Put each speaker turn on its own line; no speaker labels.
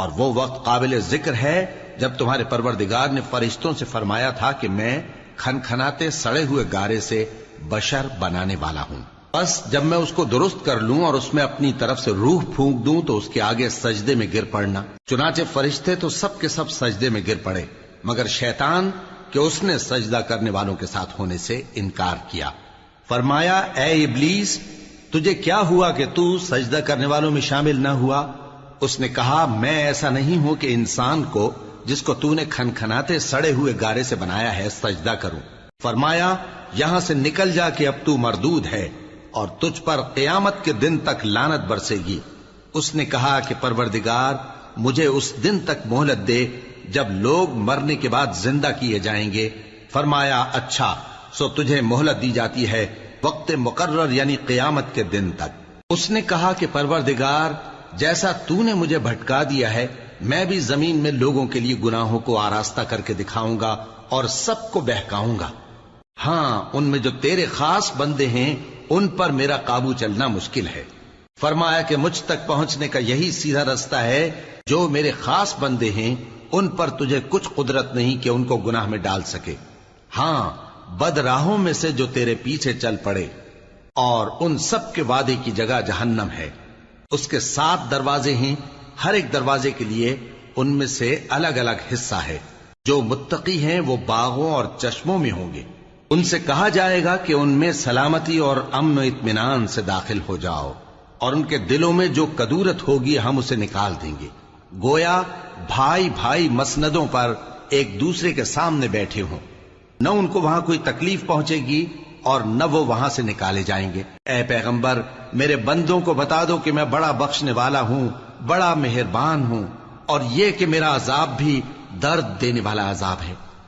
اور وہ وقت قابل ذکر ہے جب تمہارے پروردگار نے فرشتوں سے فرمایا تھا کہ میں کھنکھناتے سڑے ہوئے گارے سے بشر بنانے والا ہوں، بس جب میں اس کو درست کر لوں اور اس میں اپنی طرف سے روح پھونک دوں تو اس کے آگے سجدے میں گر پڑنا۔ چنانچہ فرشتے تو سب کے سب سجدے میں گر پڑے مگر شیطان کہ اس نے سجدہ کرنے والوں کے ساتھ ہونے سے انکار کیا۔ فرمایا اے ابلیس، تجھے کیا ہوا کہ تو سجدہ کرنے والوں میں شامل نہ ہوا؟ اس نے کہا میں ایسا نہیں ہوں کہ انسان کو جس کو تو نے کھنکھناتے سڑے ہوئے گارے سے بنایا ہے سجدہ کروں۔ فرمایا یہاں سے نکل جا کہ اب تو مردود ہے اور تجھ پر قیامت کے دن تک لعنت برسے گی۔ اس نے کہا کہ پروردگار مجھے اس دن تک مہلت دے جب لوگ مرنے کے بعد زندہ کیے جائیں گے۔ فرمایا اچھا، سو تجھے مہلت دی جاتی ہے وقت مقرر یعنی قیامت کے دن تک۔ اس نے کہا کہ پروردگار جیسا تو نے مجھے بھٹکا دیا ہے میں بھی زمین میں لوگوں کے لیے گناہوں کو آراستہ کر کے دکھاؤں گا اور سب کو بہکاؤں گا۔ ہاں ان میں جو تیرے خاص بندے ہیں ان پر میرا قابو چلنا مشکل ہے۔ فرمایا کہ مجھ تک پہنچنے کا یہی سیدھا رستہ ہے، جو میرے خاص بندے ہیں ان پر تجھے کچھ قدرت نہیں کہ ان کو گناہ میں ڈال سکے۔ ہاں بد راہوں میں سے جو تیرے پیچھے چل پڑے، اور ان سب کے وعدے کی جگہ جہنم ہے۔ اس کے 7 دروازے ہیں، ہر ایک دروازے کے لیے ان میں سے الگ الگ حصہ ہے۔ جو متقی ہیں وہ باغوں اور چشموں میں ہوں گے۔ ان سے کہا جائے گا کہ ان میں سلامتی اور امن و اطمینان سے داخل ہو جاؤ، اور ان کے دلوں میں جو کدورت ہوگی ہم اسے نکال دیں گے، گویا بھائی بھائی مسندوں پر ایک دوسرے کے سامنے بیٹھے ہوں۔ نہ ان کو وہاں کوئی تکلیف پہنچے گی اور نہ وہ وہاں سے نکالے جائیں گے۔ اے پیغمبر میرے بندوں کو بتا دو کہ میں بڑا بخشنے والا ہوں، بڑا مہربان ہوں، اور یہ کہ میرا عذاب بھی درد دینے والا عذاب ہے۔